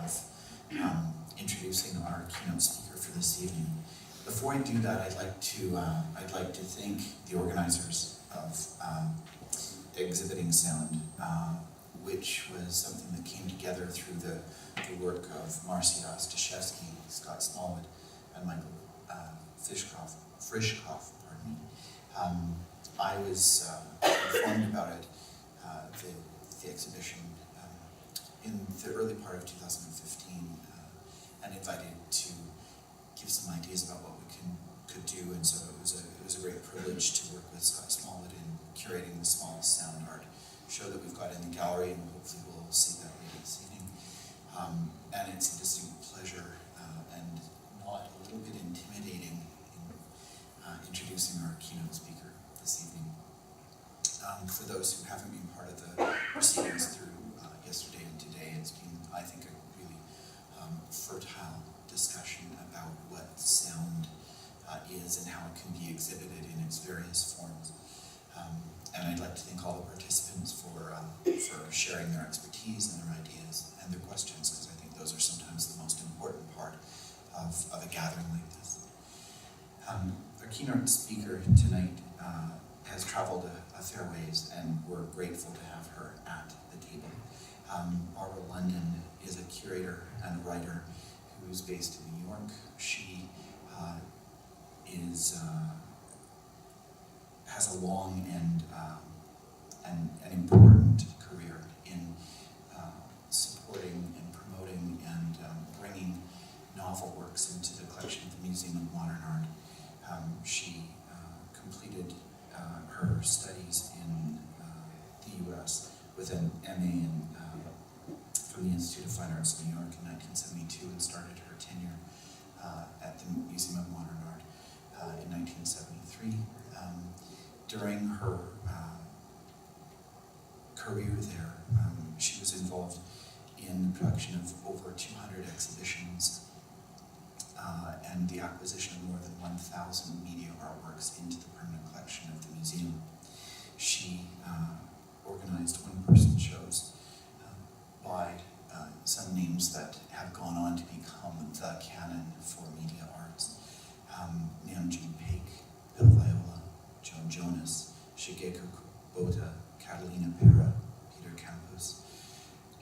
of introducing our keynote speaker for this evening. Before I do that, I'd like to thank the organizers of Exhibiting Sound, which was something that came together through the work of Marcia Staszewski, Scott Smallwood, and Michael Frischkopf, pardon me. I was informed about it, the exhibition, in the early part of 2015, and invited to give some ideas about what we could do, and so it was a great privilege to work with Scott Smallwood in curating the small sound art show that we've got in the gallery, and hopefully we'll see that later this evening. And it's a distinct pleasure and not a little bit intimidating in introducing our keynote speaker this evening. For those who haven't been part of the proceedings through yesterday and today, it's been, I think, a really fertile discussion about what sound is and how it can be exhibited in its various forms. And I'd like to thank all the participants for sharing their expertise and their ideas and their questions, because I think those are sometimes the most important part of a gathering like this. Our keynote speaker tonight has traveled a fair ways, and we're grateful to have her at the table. Barbara London is a curator and a writer who's based in New York. She has a long and an important career in supporting and promoting and bringing novel works into the collection of the Museum of Modern Art. She completed her studies in the U.S. with an MA from the Institute of Fine Arts in New York in 1972, and started her tenure at the Museum of Modern Art in 1973. During her career there, she was involved in the production of over 200 exhibitions and the acquisition of more than 1,000 media artworks into the permanent collection of the museum. She organized one-person shows by some names that have gone on to become the canon for media arts. Namjoon Paik, Bill Viola, Joan Jonas, Shigeko Kubota, Catalina Pera, Peter Campos,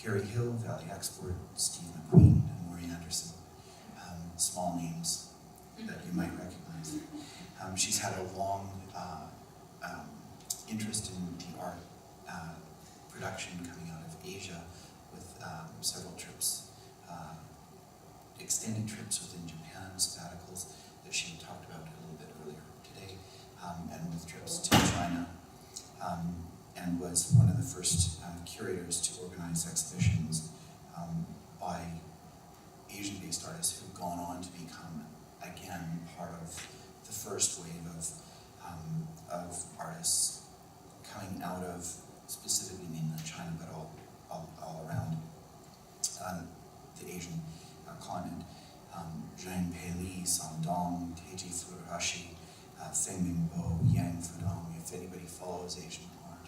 Gary Hill, Valley Export, Steve McQueen, and Laurie Anderson. Small names that you might recognize. She's had a long interest in the art production coming out of Asia, with several trips, extended trips within Japan, sabbaticals that she talked about a little bit earlier today, and with trips to China, and was one of the first curators to organize exhibitions by Asian-based artists who've gone on to become, again, part of the first wave of artists coming out of specifically mainland China, but all around the Asian continent. Zhang Peili, Song Dong, Teiji Furuhashi, Feng Bo, Yang Fudong. If anybody follows Asian art,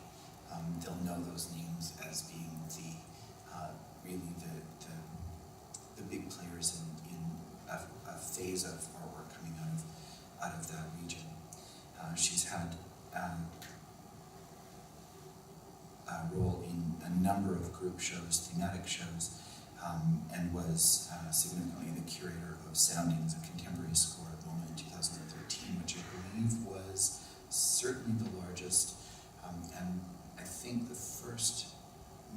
they'll know those names as being really the big players in a phase of artwork coming out of that region. She's had a role in a number of group shows, thematic shows, and was significantly the curator of Soundings, a contemporary score at MoMA in 2013, which I believe was certainly the largest, and I think the first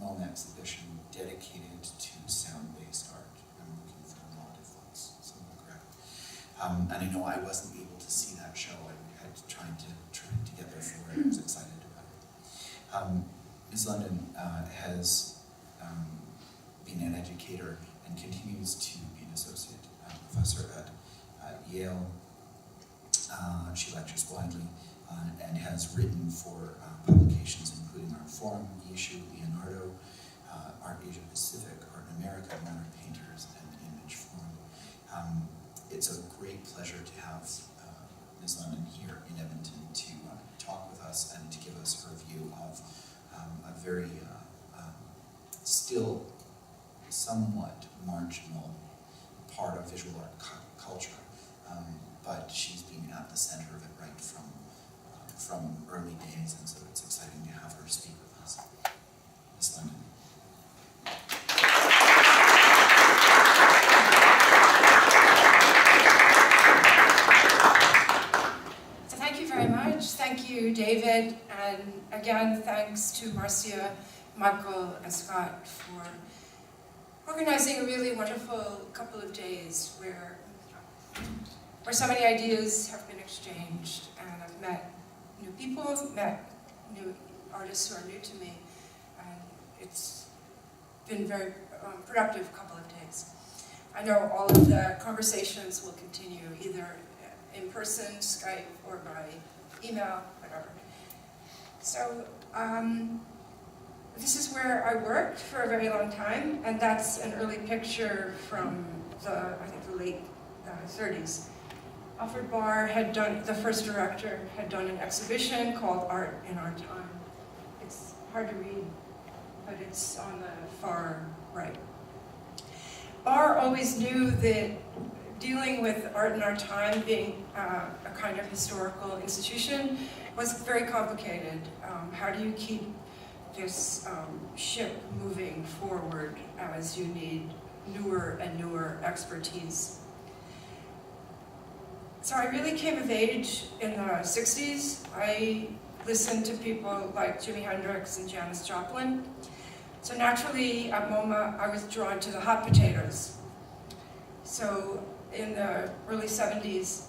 MoMA exhibition dedicated to sound-based art. I'm looking for a nod if that's somewhat correct. And I know I wasn't able to see that show. I had tried to get there for it. I was excited about it. Ms. London has been an educator and continues to be an associate professor at Yale. She lectures widely and has written for publications including Art Forum, Issue, Leonardo, Art Asia Pacific, Art in America, Modern Painters, and Image Forum. It's a great pleasure to have Ms. London here in Edmonton to talk with us and to give us her view of a very still somewhat marginal part of visual art culture, but she's been at the center of it right from early days, and so it's exciting to have her speak with us. Ms. London. So thank you very much. Thank you, David, and again, thanks to Marcia, Michael, and Scott for organizing a really wonderful couple of days where so many ideas have been exchanged, and I've met new people, met new artists who are new to me, and it's been a very productive couple of days. I know all of the conversations will continue either in person, Skype, or by email, whatever. So this is where I worked for a very long time, and that's an early picture from I think the late 30s. Alfred Barr had done, the first director, had done an exhibition called Art in Our Time. It's hard to read, but it's on the far right. Barr always knew that dealing with art in our time, being a kind of historical institution, was very complicated. How do you keep this ship moving forward as you need newer and newer expertise? So I really came of age in the 60s. I listened to people like Jimi Hendrix and Janis Joplin. So naturally, at MoMA, I was drawn to the hot potatoes. So in the early 70s,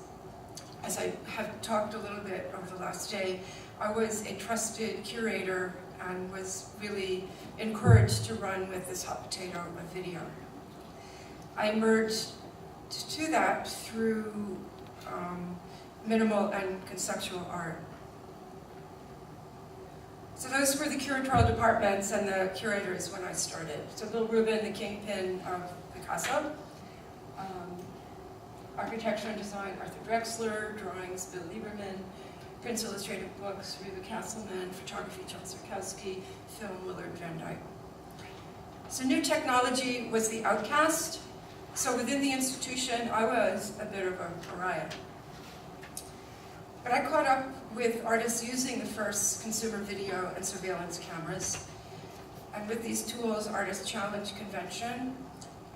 as I have talked a little bit over the last day, I was a trusted curator and was really encouraged to run with this hot potato of video. I emerged to that through minimal and conceptual art. So those were the curatorial departments and the curators when I started. So Bill Rubin, the kingpin of Picasso, architecture and design, Arthur Drexler, drawings, Bill Lieberman, Prince Illustrated Books, Reba Castleman, photography, John Sarkowski, film, Willard Van Dyke. So new technology was the outcast. So within the institution, I was a bit of a pariah. But I caught up with artists using the first consumer video and surveillance cameras. And with these tools, artists challenged convention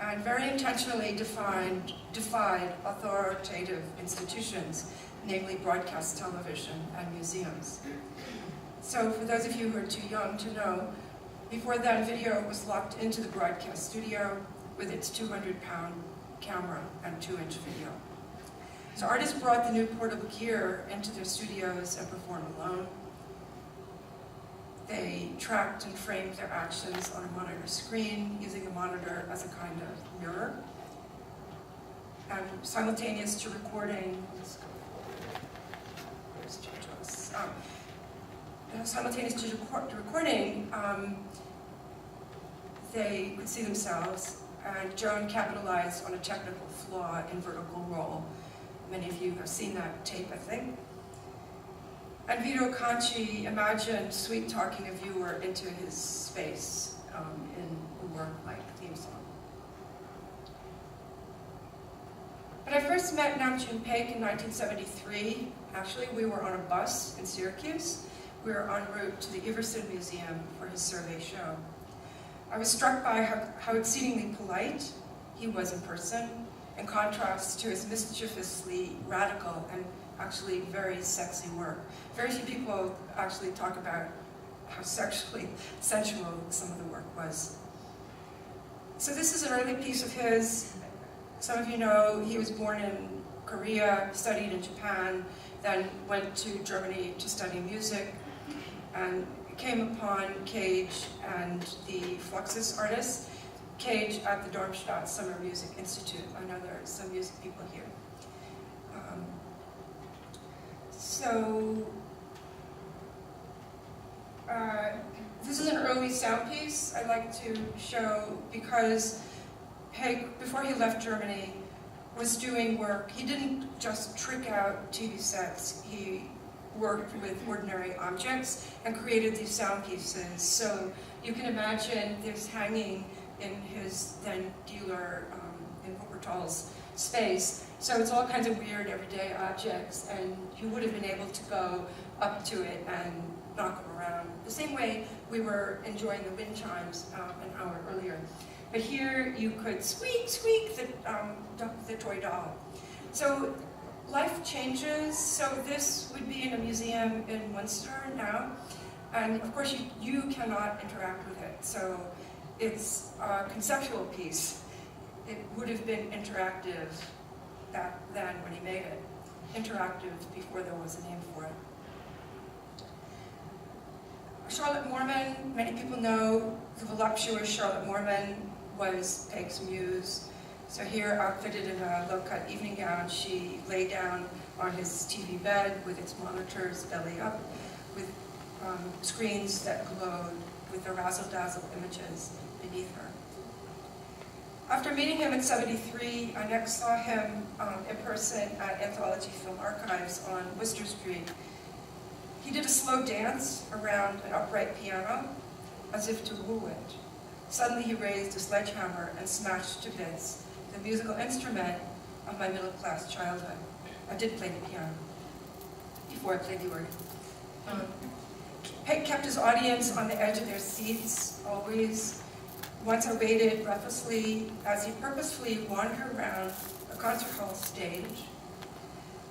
and very intentionally defied authoritative institutions, namely broadcast television and museums. So for those of you who are too young to know, before then, video was locked into the broadcast studio with its 200-pound camera and 2-inch video. So artists brought the new portable gear into their studios and performed alone. They tracked and framed their actions on a monitor screen, using the monitor as a kind of mirror. And simultaneous to recording, simultaneous to recording, they could see themselves, and Joan capitalized on a technical flaw in vertical roll. Many of you have seen that tape, I think. And Vito Conci imagined sweet-talking a viewer into his space in a work-like theme song. When I first met Nam June Paik in 1973, actually we were on a bus in Syracuse. We were en route to the Iverson Museum for his survey show. I was struck by how exceedingly polite he was in person, in contrast to his mischievously radical and actually very sexy work. Very few people actually talk about how sexually sensual some of the work was. So this is an early piece of his. Some of you know he was born in Korea, studied in Japan, then went to Germany to study music, and came upon Cage and the Fluxus artists. Cage at the Darmstadt Summer Music Institute. I know there are some music people here. This is an early sound piece I'd like to show because Paik, before he left Germany, was doing work. He didn't just trick out TV sets. He worked with ordinary objects and created these sound pieces. So you can imagine this hanging in his then dealer in Wuppertal's space. So it's all kinds of weird everyday objects, and you would have been able to go up to it and knock them around. The same way we were enjoying the wind chimes an hour earlier. But here you could squeak, squeak the toy doll. So life changes. So this would be in a museum in Munster now. And of course you cannot interact with it. So it's a conceptual piece. It would have been interactive back then when he made it. Interactive before there was a name for it. Charlotte Moorman, many people know the voluptuous Charlotte Moorman was Peg's muse. So here, outfitted in a low-cut evening gown, she lay down on his TV bed with its monitors belly up, with screens that glowed with the razzle-dazzle images beneath her. After meeting him in '73, I next saw him in person at Anthology Film Archives on Worcester Street. He did a slow dance around an upright piano, as if to woo it. Suddenly he raised a sledgehammer and smashed to bits the musical instrument of my middle-class childhood. I did play the piano before I played the organ. Peg kept his audience on the edge of their seats, always. Once I waited breathlessly as he purposefully wandered around a concert hall stage.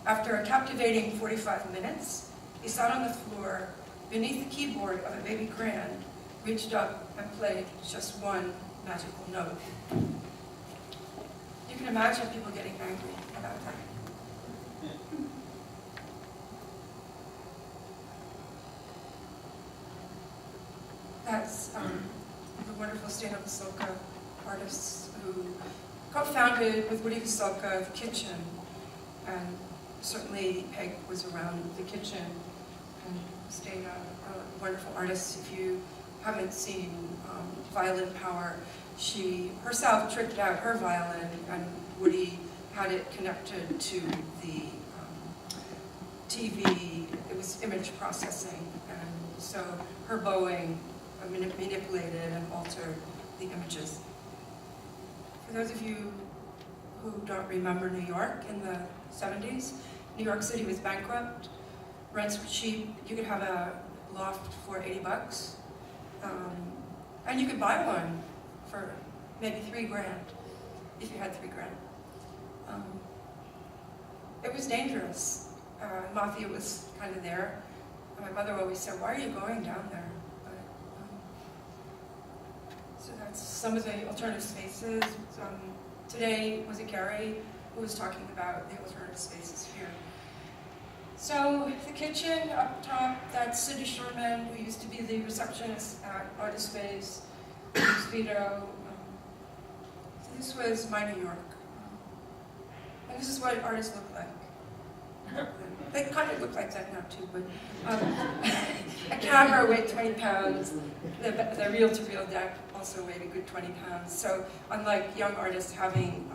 After a captivating 45 minutes, he sat on the floor beneath the keyboard of a baby grand, reached up and played just one magical note. You can imagine people getting angry about that. That's the wonderful Steina artists who co-founded with Woody Veselka the Kitchen, and certainly Peg was around the Kitchen, and Steina, a wonderful artist. If you haven't seen Violin Power, she herself tricked out her violin, and Woody had it connected to the TV. It was image processing, and so her bowing manipulated and altered the images. For those of you who don't remember New York in the 70s, New York City was bankrupt, rents were cheap, you could have a loft for $80, and you could buy one for maybe $3,000 if you had $3,000. It was dangerous. Mafia was kind of there. My mother always said, "Why are you going down there?" So that's some of the alternative spaces. Today, was it Gary who was talking about the alternative spaces here? So the Kitchen up top, that's Cindy Sherman, who used to be the receptionist at Artist Space, Vito. So this was my New York. And this is what artists look like. They kind of look like that now too, but a camera weighed 20 pounds. The reel-to-reel deck also weighed a good 20 pounds. So unlike young artists having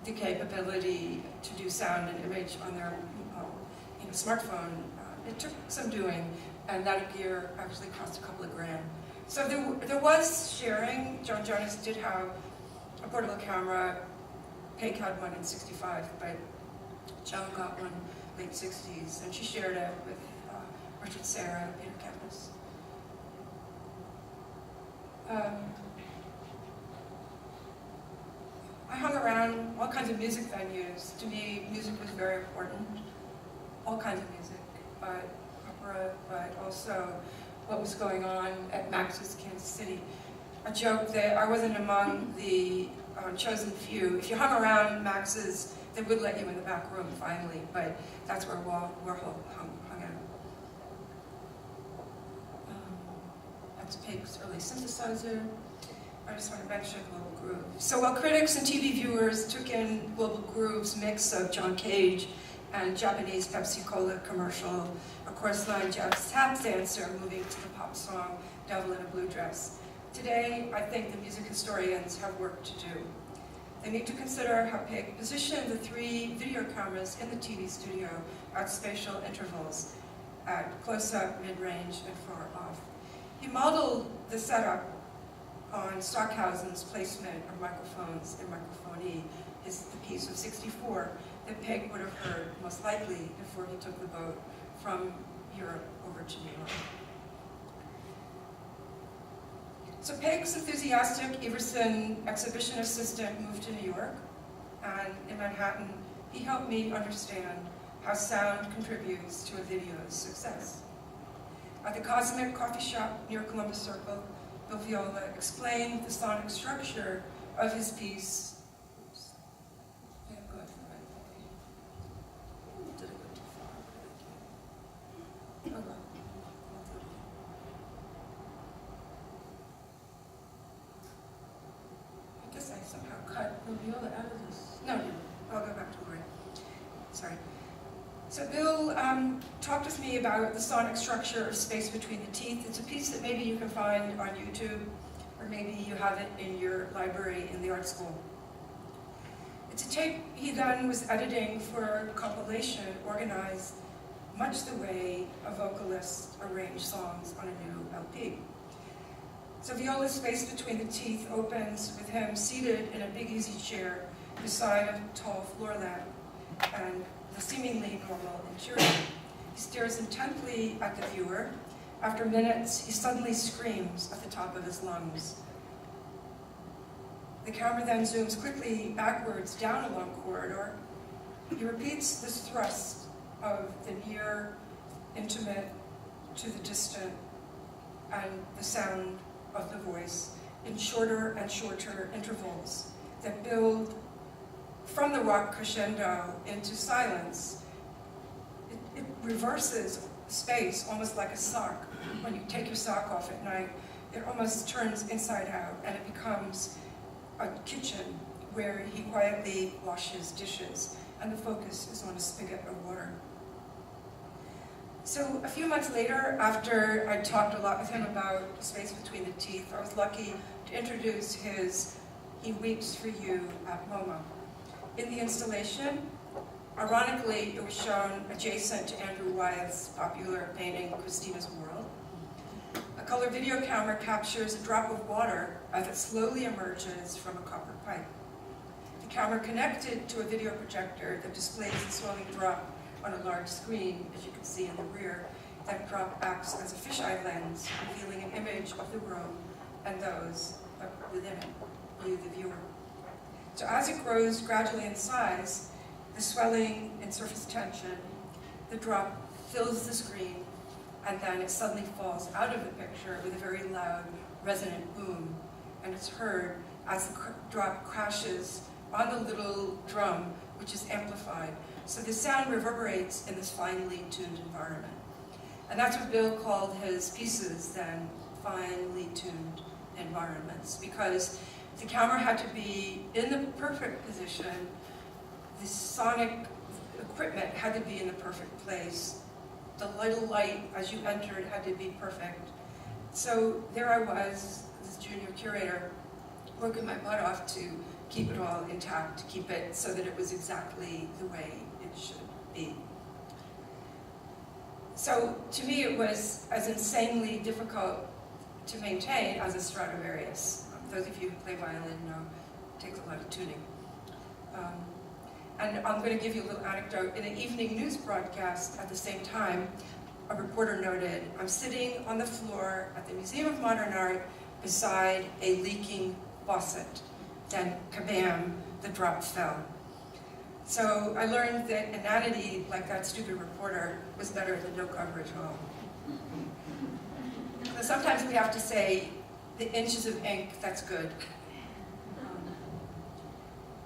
the capability to do sound and image on their smartphone, it took some doing, and that gear actually cost a couple of grand. So there was sharing. Joan Jonas did have a portable camera. Peg had one in '65, but Joan got one late '60s, and she shared it with Richard Serra and Peter Kepnes. I hung around all kinds of music venues. To me, music was very important. All kinds of music, but opera, but also what was going on at Max's Kansas City. A joke that I wasn't among the chosen few. If you hung around Max's, they would let you in the back room finally, but that's where Warhol hung out. That's Peg's early synthesizer. I just want to mention Global Groove. So while critics and TV viewers took in Global Groove's mix of John Cage and Japanese Pepsi Cola commercial, a chorus line Jeff's tap dancer moving to the pop song Devil in a Blue Dress. Today, I think the music historians have work to do. They need to consider how Peg positioned the 3 video cameras in the TV studio at spatial intervals, at close-up, mid-range, and far off. He modeled the setup on Stockhausen's placement of microphones in microphone is the piece of 64 that Peg would have heard most likely before he took the boat from Europe over to New York. So Peg's enthusiastic Everson exhibition assistant moved to New York, and in Manhattan, he helped me understand how sound contributes to a video's success. At the Cosmic Coffee Shop near Columbus Circle, Bill Viola explained the sonic structure of his piece. Oops. Yeah, go ahead. Did I go too far? Oh, well. I guess I somehow cut Bill Viola out of this. No, I'll go back to Laurie. Sorry. So Bill talked with me about the sonic structure of Space Between the Teeth. It's a piece that maybe you can find on YouTube, or maybe you have it in your library in the art school. It's a tape he then was editing for compilation, organized much the way a vocalist arranged songs on a new LP. So Viola's Space Between the Teeth opens with him seated in a big easy chair beside a tall floor lamp and the seemingly normal interior. He stares intently at the viewer. After minutes, he suddenly screams at the top of his lungs. The camera then zooms quickly backwards down a long corridor. He repeats this thrust of the near, intimate, to the distant, and the sound of the voice in shorter and shorter intervals that build from the rock crescendo into silence. It reverses space almost like a sock. When you take your sock off at night, it almost turns inside out and it becomes a kitchen where he quietly washes dishes and the focus is on a spigot of water. So a few months later, after I talked a lot with him about Space Between the Teeth, I was lucky to introduce his He Weeps for You at MoMA. In the installation, ironically, it was shown adjacent to Andrew Wyeth's popular painting, Christina's World. A color video camera captures a drop of water as it slowly emerges from a copper pipe. The camera connected to a video projector that displays the swelling drop on a large screen, as you can see in the rear. That drop acts as a fisheye lens, revealing an image of the room and those within it, you, the viewer. So as it grows gradually in size, the swelling in surface tension, the drop fills the screen, and then it suddenly falls out of the picture with a very loud, resonant boom. And it's heard as the drop crashes on the little drum, which is amplified. So the sound reverberates in this finely tuned environment. And that's what Bill called his pieces then, finely tuned environments, because the camera had to be in the perfect position, the sonic equipment had to be in the perfect place, the little light as you entered had to be perfect. So there I was, this junior curator, working my butt off to keep it all intact, to keep it so that it was exactly the way it should be. So to me it was as insanely difficult to maintain as a Stradivarius. Those of you who play violin know it takes a lot of tuning. And I'm going to give you a little anecdote. In an evening news broadcast at the same time, a reporter noted, "I'm sitting on the floor at the Museum of Modern Art beside a leaking faucet." Then, kabam, the drop fell. So I learned that inanity, like that stupid reporter, was better than no coverage at all. So sometimes we have to say, the inches of ink, that's good.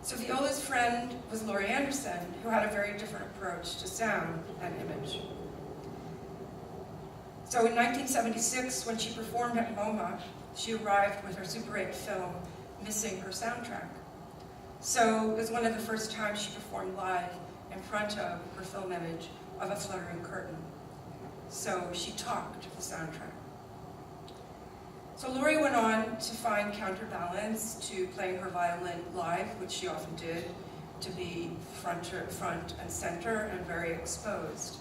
So Viola's friend was Laurie Anderson, who had a very different approach to sound and image. So in 1976, when she performed at MoMA, she arrived with her Super 8 film, missing her soundtrack. So it was one of the first times she performed live in front of her film image of a fluttering curtain. So she talked the soundtrack. So Laurie went on to find counterbalance to playing her violin live, which she often did, to be front and center and very exposed.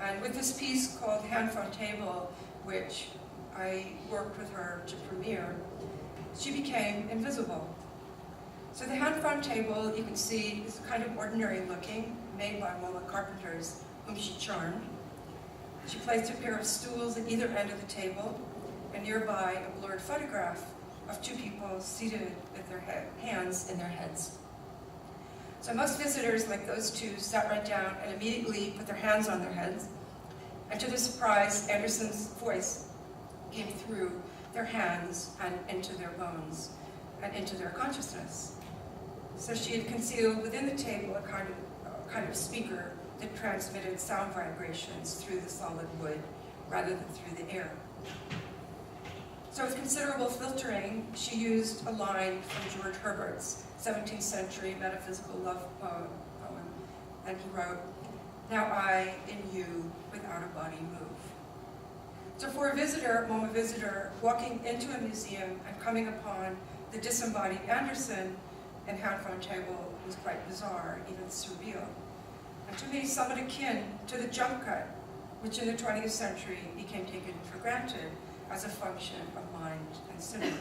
And with this piece called Handphone Table, which I worked with her to premiere, she became invisible. So the hand-found table, you can see, is kind of ordinary looking, made by MoMA carpenters, whom she charmed. She placed a pair of stools at either end of the table, and nearby a blurred photograph of two people seated with their hands in their heads. So most visitors, like those two, sat right down and immediately put their hands on their heads. And to their surprise, Anderson's voice came through their hands and into their bones and into their consciousness. So she had concealed within the table a kind of speaker that transmitted sound vibrations through the solid wood rather than through the air. So with considerable filtering, she used a line from George Herbert's 17th century metaphysical love poem, and he wrote, "Now I in you without a body move." So for a visitor, MoMA visitor, walking into a museum and coming upon the disembodied Anderson and hand-found table was quite bizarre, even surreal. And to me, somewhat akin to the jump cut, which in the 20th century became taken for granted as a function of mind and cinema.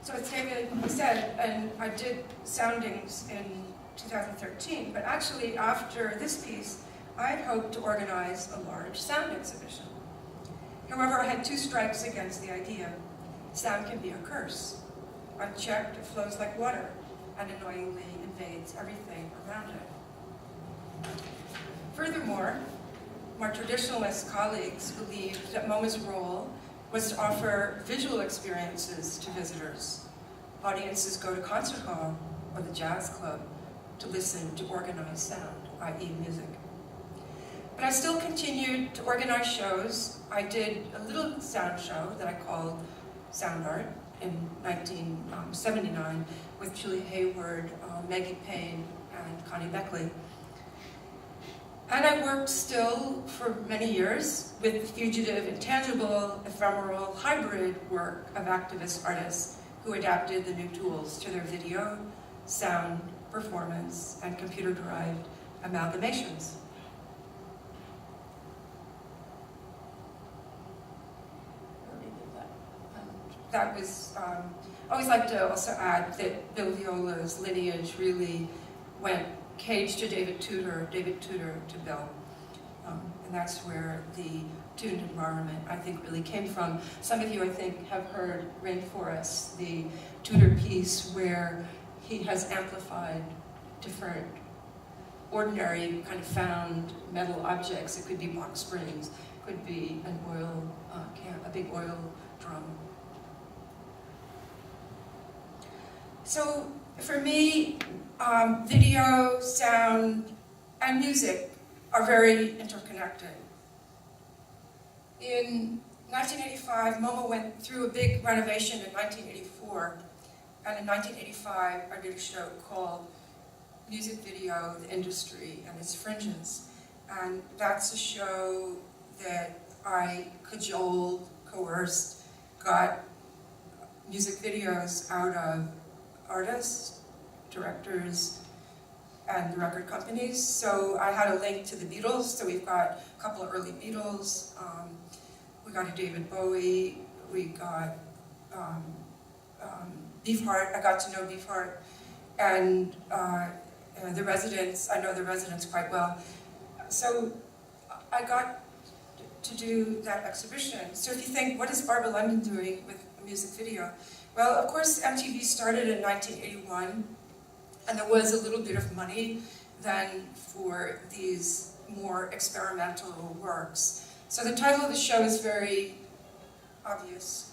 So as David said, and I did soundings in 2013, but actually after this piece, I had hoped to organize a large sound exhibition. However, I had two strikes against the idea. Sound can be a curse. Unchecked, it flows like water and annoyingly invades everything around it. Furthermore, more traditionalist colleagues believed that MoMA's role was to offer visual experiences to visitors. Audiences go to concert hall or the jazz club to listen to organized sound, i.e. music. But I still continued to organize shows. I did a little sound show that I called Sound Art in 1979 with Julie Hayward, Maggie Payne, and Connie Beckley. And I worked still for many years with the fugitive, intangible, ephemeral, hybrid work of activist artists who adapted the new tools to their video, sound, performance, and computer-derived amalgamations. That was, I always like to also add that Bill Viola's lineage really went Cage to David Tudor to Bill. And that's where the tuned environment, I think, really came from. Some of you, I think, have heard Rainforest, the Tudor piece where he has amplified different ordinary kind of found metal objects. It could be box springs, could be an oil can, a big oil drum. So for me, video, sound, and music are very interconnected. In 1985, MoMA went through a big renovation in 1984, and in 1985, I did a show called Music Video, the Industry and Its Fringes. And that's a show that I cajoled, coerced, got music videos out of artists, directors, and the record companies. So I had a link to the Beatles, so we've got a couple of early Beatles. We got a David Bowie, we got Beefheart, I got to know Beefheart, and the Residents, I know the Residents quite well. So I got to do that exhibition. So if you think, what is Barbara London doing with a music video? Well, of course, MTV started in 1981, and there was a little bit of money then for these more experimental works. So the title of the show is very obvious,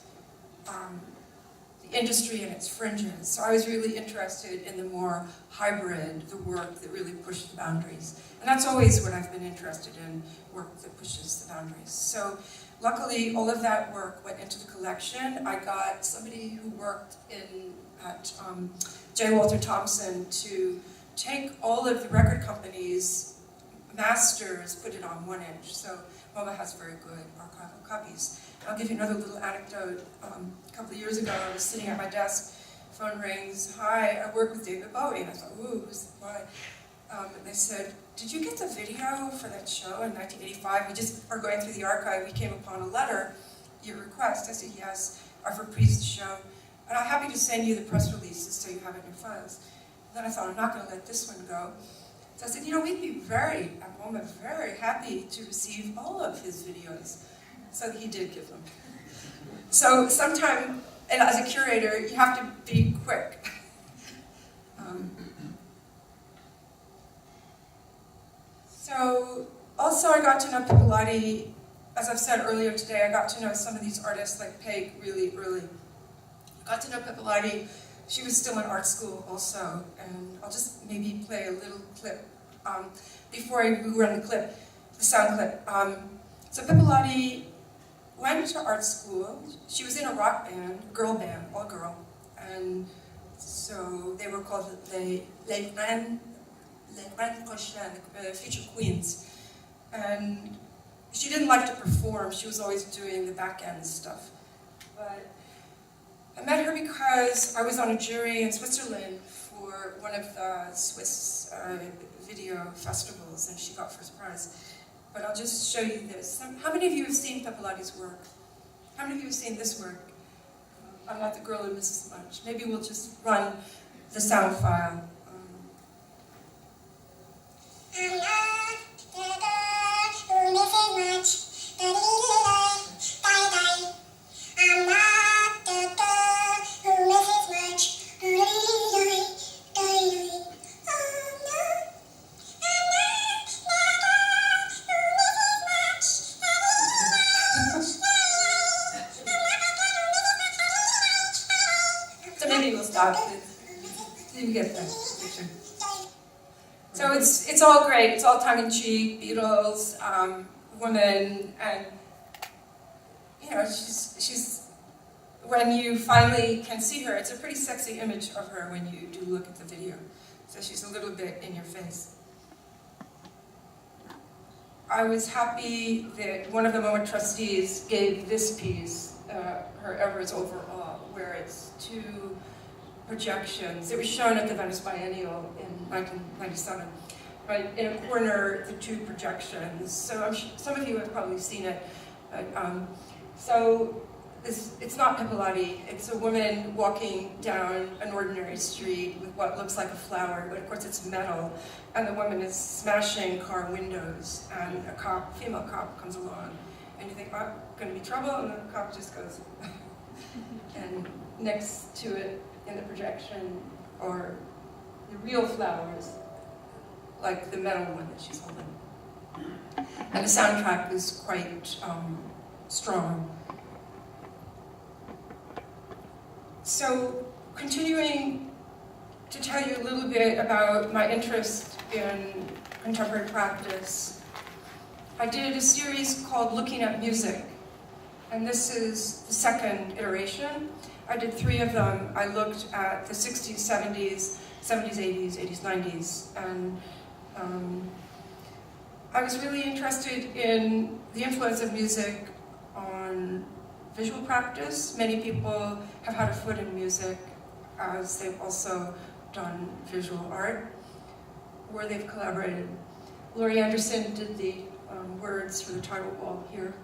The Industry and Its Fringes. So I was really interested in the more hybrid, the work that really pushed the boundaries. And that's always what I've been interested in, work that pushes the boundaries. So luckily, all of that work went into the collection. I got somebody who worked at J. Walter Thompson to take all of the record companies' masters, put it on 1-inch. So MoMA has very good archival copies. I'll give you another little anecdote. A couple of years ago, I was sitting at my desk, phone rings, "Hi, I work with David Bowie." And I thought, ooh, why? And they said, "Did you get the video for that show in 1985? We just are going through the archive. We came upon a letter, your request." I said, "Yes." are for priests to show. And I'm happy to send you the press releases so you have it in your files. And then I thought, I'm not going to let this one go. So I said, we'd be at MoMA, very happy to receive all of his videos. So he did give them. So sometime, and as a curator, you have to be quick. So also I got to know Pipilotti, as I've said earlier today, I got to know some of these artists like Peg really early. I got to know Pipilotti. She was still in art school also, and I'll just maybe play a little clip before I run the sound clip. So Pipilotti went to art school. She was in a rock band, girl band, all girl, and so they were called les Reines Prochaines, Future Queens. And she didn't like to perform. She was always doing the back end stuff. But I met her because I was on a jury in Switzerland for one of the Swiss video festivals, and she got first prize. But I'll just show you this. How many of you have seen Pipilotti's work? How many of you have seen this work? I'm not the girl who misses lunch. Maybe we'll just run the sound file. I'm not the girl who misses much. I'm not the girl who misses much. So maybe we'll stop. You get the picture. So it's all great. It's all tongue-in-cheek, Beatles, women, and she's when you finally can see her, it's a pretty sexy image of her when you do look at the video. So she's a little bit in your face. I was happy that one of the MoMA trustees gave this piece her Everest overall, where it's 2 projections. It was shown at the Venice Biennial in 1997. Right in a corner, the 2 projections. So some of you have probably seen it. So it's not Pipilotti. It's a woman walking down an ordinary street with what looks like a flower, but of course it's metal. And the woman is smashing car windows, and a female cop comes along. And you think, oh, going to be trouble? And the cop just goes. And next to it, in the projection, are the real flowers, like the metal one that she's holding. And the soundtrack is quite strong. So, continuing to tell you a little bit about my interest in contemporary practice, I did a series called Looking at Music, and this is the 2nd iteration. I did 3 of them. I looked at the 60s, 70s, 70s, 80s, 80s, 90s, and I was really interested in the influence of music on visual practice. Many people have had a foot in music, as they've also done visual art, where they've collaborated. Laurie Anderson did the words for the title wall here.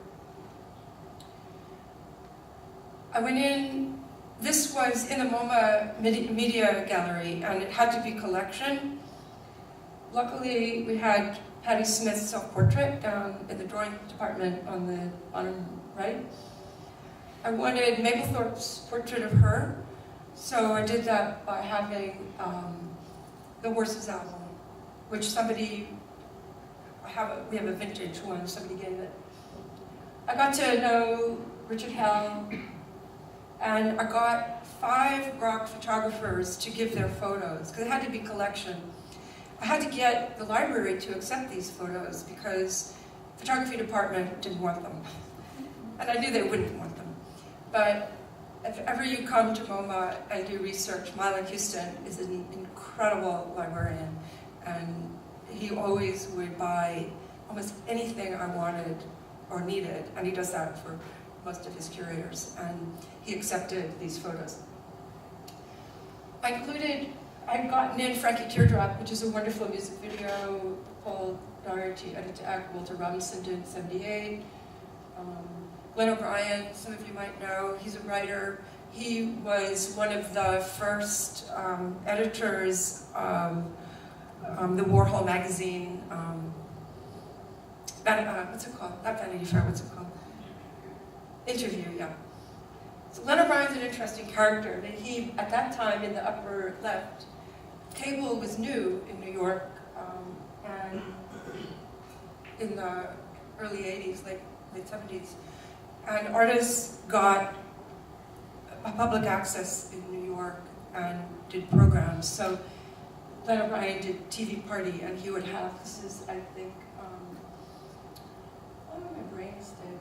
I went in. This was in the MoMA Media Gallery, and it had to be collection. Luckily, we had Patti Smith's self-portrait down in the drawing department on the bottom right. I wanted Mapplethorpe's portrait of her, so I did that by having the Horses album, which we have a vintage one, somebody gave it. I got to know Richard Hell, and I got 5 rock photographers to give their photos, because it had to be collection. I had to get the library to accept these photos because the photography department didn't want them. And I knew they wouldn't want them. But if ever you come to MoMA and do research, Mylon Houston is an incredible librarian, and he always would buy almost anything I wanted or needed, and he does that for most of his curators, and he accepted these photos. I'd gotten in Frankie Teardrop, which is a wonderful music video. Paul Doherty edited, Walter Robinson did in '78. Glenn O'Brien, some of you might know, he's a writer. He was one of the first editors of the Warhol magazine, what's it called? Not Vanity Fair, what's it called? Interview, yeah. So Glenn O'Brien's an interesting character. That he, at that time in the upper left, cable was new in New York, and in the early 80s, late 70s. And artists got a public access in New York and did programs. So Glenn O'Brien did TV Party, and he would have, this is, I think, my brain's dead.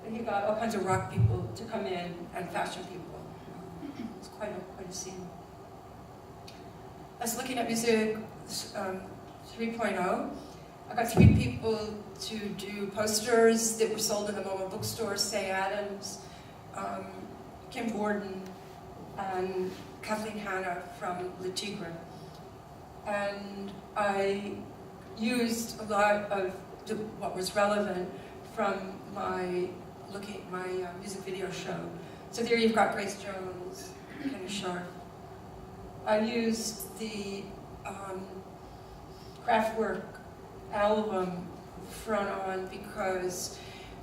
He got all kinds of rock people to come in and fashion people. It's quite a scene. I was looking at music 3.0. I got 3 people to do posters that were sold in the MoMA bookstore, Say Adams, Kim Gordon, and Kathleen Hanna from Le Tigre. And I used a lot of what was relevant from my music video show. So there you've got Grace Jones, Kenny Sharp. I used the Kraftwerk album front on because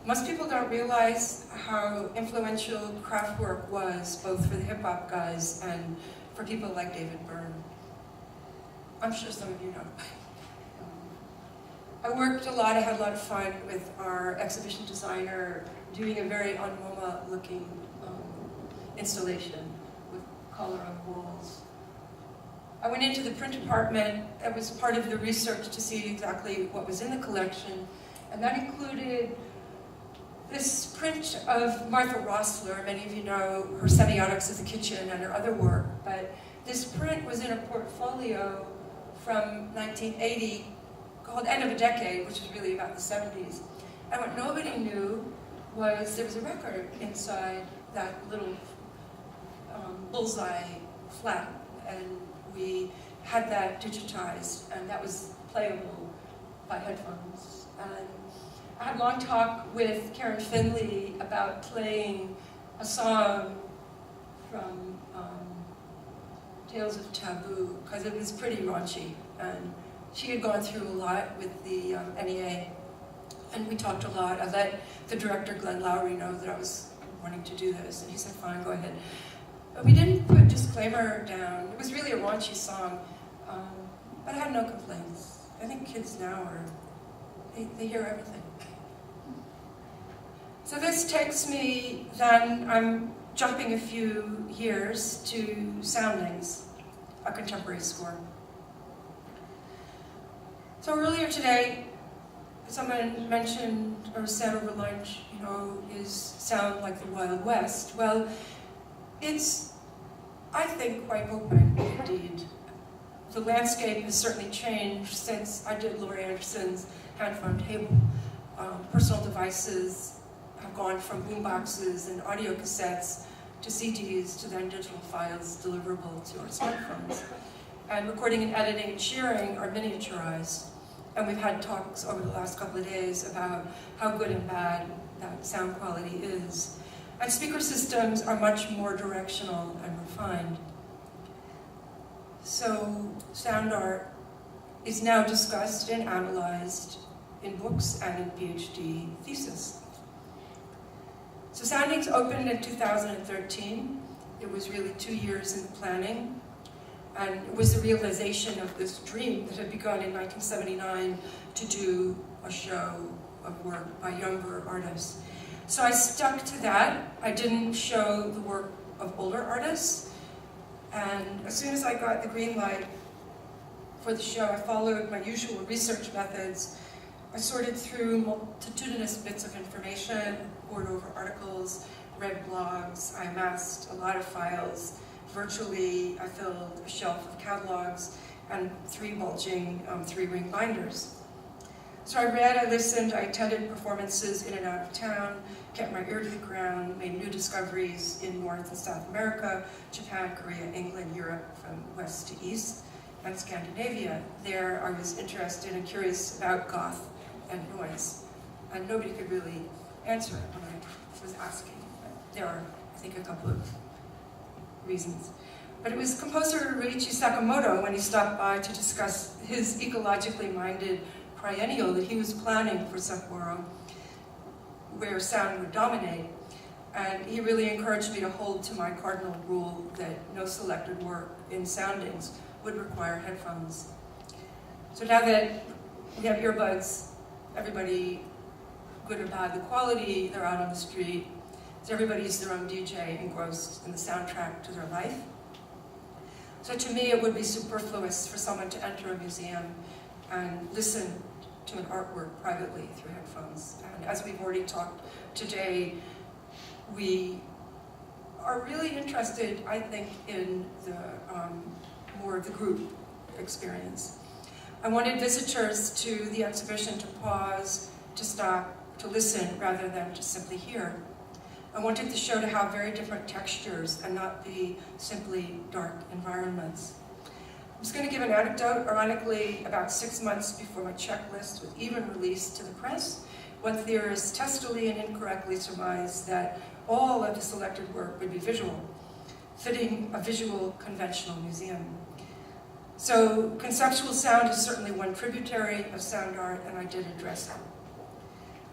most people don't realize how influential Kraftwerk was, both for the hip-hop guys and for people like David Byrne. I'm sure some of you know. I worked a lot, I had a lot of fun with our exhibition designer doing a very un-MoMA looking installation with color on walls. I went into the print department. That was part of the research to see exactly what was in the collection, and that included this print of Martha Rossler. Many of you know her Semiotics of the Kitchen and her other work, but this print was in a portfolio from 1980 called End of a Decade, which was really about the 70s. And what nobody knew was there was a record inside that little bullseye flat, and we had that digitized, and that was playable by headphones. And I had a long talk with Karen Finley about playing a song from Tales of Taboo, because it was pretty raunchy, and she had gone through a lot with the NEA, and we talked a lot. I let the director, Glenn Laurie, know that I was wanting to do this, and he said, fine, go ahead. But we didn't put a disclaimer down. It was really a raunchy song, but I had no complaints. I think kids now they hear everything. So this takes me, then I'm jumping a few years to Soundings, a contemporary score. So earlier today, someone mentioned or said over lunch, is sound like the Wild West? Well, it's, I think, quite open indeed. The landscape has certainly changed since I did Laurie Anderson's hand-phone table. Personal devices have gone from boomboxes and audio cassettes to CDs to then digital files deliverable to our smartphones. And recording and editing and sharing are miniaturized. And we've had talks over the last couple of days about how good and bad that sound quality is. And speaker systems are much more directional and refined. So sound art is now discussed and analyzed in books and in PhD thesis. So Soundings opened in 2013. It was really 2 years in the planning. And it was the realization of this dream that had begun in 1979 to do a show of work by younger artists. So I stuck to that. I didn't show the work of older artists. And as soon as I got the green light for the show, I followed my usual research methods. I sorted through multitudinous bits of information, pored over articles, read blogs. I amassed a lot of files. Virtually, I filled a shelf of catalogs and 3 bulging 3-ring binders. So I read, I listened, I attended performances in and out of town, kept my ear to the ground, made new discoveries in North and South America, Japan, Korea, England, Europe, from west to east, and Scandinavia. There I was interested and curious about goth and noise, and nobody could really answer it when I was asking. There are, I think, a couple of reasons. But it was composer Ryuichi Sakamoto, when he stopped by to discuss his ecologically minded triennial that he was planning for Sapporo, where sound would dominate. And he really encouraged me to hold to my cardinal rule that no selected work in soundings would require headphones. So now that we have earbuds, everybody, good or bad, the quality, they're out on the street. So everybody's their own DJ, engrossed in the soundtrack to their life. So to me, it would be superfluous for someone to enter a museum and listen to an artwork privately through headphones. And as we've already talked today, we are really interested, I think, in the more of the group experience. I wanted visitors to the exhibition to pause, to stop, to listen, rather than to simply hear. I wanted the show to have very different textures and not be simply dark environments. I'm just going to give an anecdote. Ironically, about 6 months before my checklist was even released to the press, one theorist testily and incorrectly surmised that all of the selected work would be visual, fitting a visual conventional museum. So conceptual sound is certainly one tributary of sound art, and I did address it.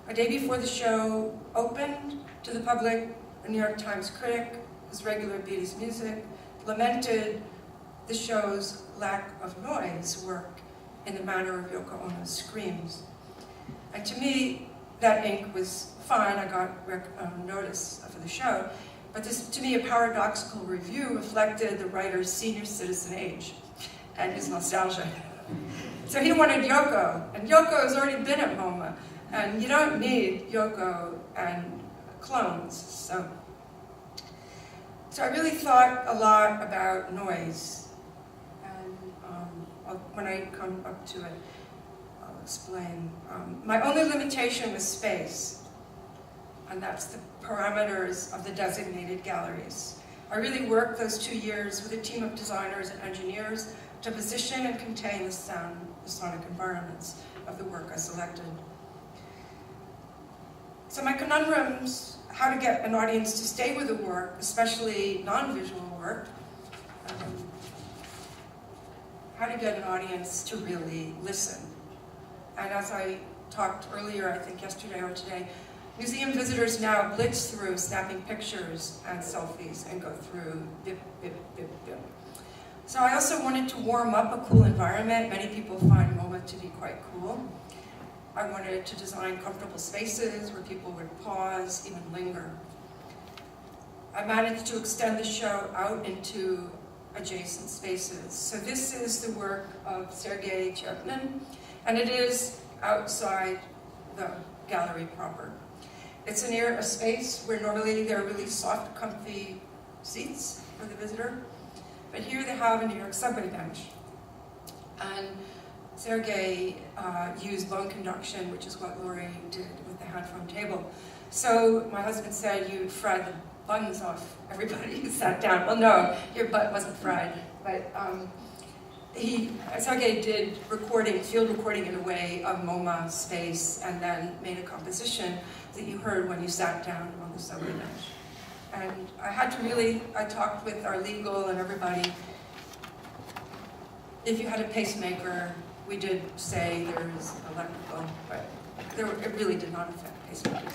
A day before the show opened to the public, a New York Times critic, whose regular Beatles music, lamented the show's lack of noise work in the manner of Yoko Ono's screams. And to me, that ink was fine. I got notice for the show. But this, to me, a paradoxical review reflected the writer's senior citizen age and his nostalgia. So he wanted Yoko, and Yoko has already been at MoMA, and you don't need Yoko and clones. So I really thought a lot about noise, and when I come up to it, I'll explain. My only limitation was space, and that's the parameters of the designated galleries. I really worked those 2 years with a team of designers and engineers to position and contain the sonic environments of the work I selected. So my conundrums, how to get an audience to stay with the work, especially non-visual work, how to get an audience to really listen. And as I talked earlier, I think yesterday or today, museum visitors now blitz through snapping pictures and selfies and go through bip, bip, bip, bip. So I also wanted to warm up a cool environment. Many people find MoMA to be quite cool. I wanted to design comfortable spaces where people would pause, even linger. I managed to extend the show out into adjacent spaces. So this is the work of Sergei Cherpnin, and it is outside the gallery proper. It's near a space where normally there are really soft, comfy seats for the visitor, but here they have a New York subway bench. And Sergei used bone conduction, which is what Laurie did with the headphone table. So my husband said, you fried the buns off everybody who sat down. Well, no, your butt wasn't fried, but Sergei did field recording in a way of MoMA space, and then made a composition that you heard when you sat down on the subway bench. And I talked with our legal and everybody. If you had a pacemaker, we did say there is electrical, but it really did not affect pacemakers.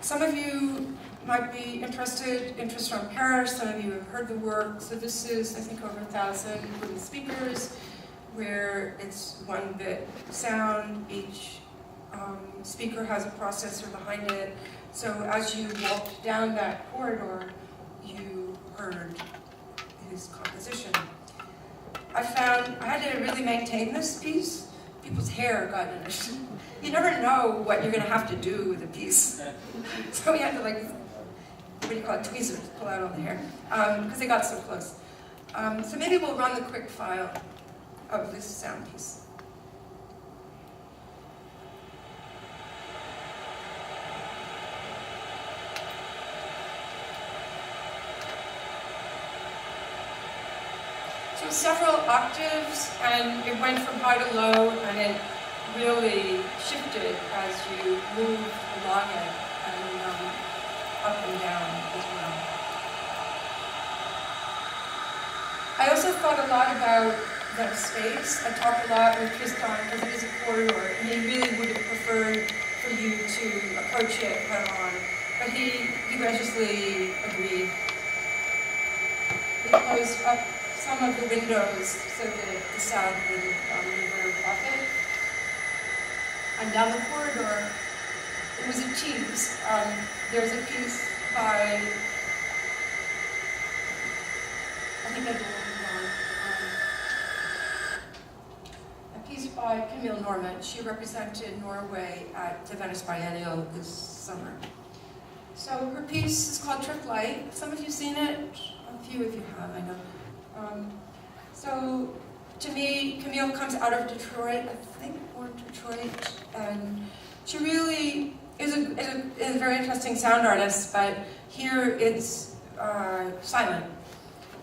Some of you might be interested from Paris, some of you have heard the work. So this is, I think, over 1,000 wooden speakers, where it's 1-bit sound. Each speaker has a processor behind it. So as you walked down that corridor, you heard his composition. I found I had to really maintain this piece. People's hair got in it. You never know what you're going to have to do with a piece. So we had to, like, what do you call it, tweezers, pull out all the hair, because they got so close. So maybe we'll run the quick file of this sound piece. So several octaves, and it went from high to low, and it really shifted as you moved along it and up and down as well. I also thought a lot about that space. I talked a lot with Tristan because it is a corridor, and he really would have preferred for you to approach it head on, but he graciously agreed. He closed up some of the windows so that the sound would reverb off it. And down the corridor, it was a tease. There's a piece by, I think I don't know, a piece by Camille Normand. She represented Norway at the Venice Biennial this summer. So her piece is called Trip Light. Some of you seen it? A few of you have, I know. So to me, Camille comes out of Detroit, I think, or Detroit, and she really is a very interesting sound artist, but here it's silent.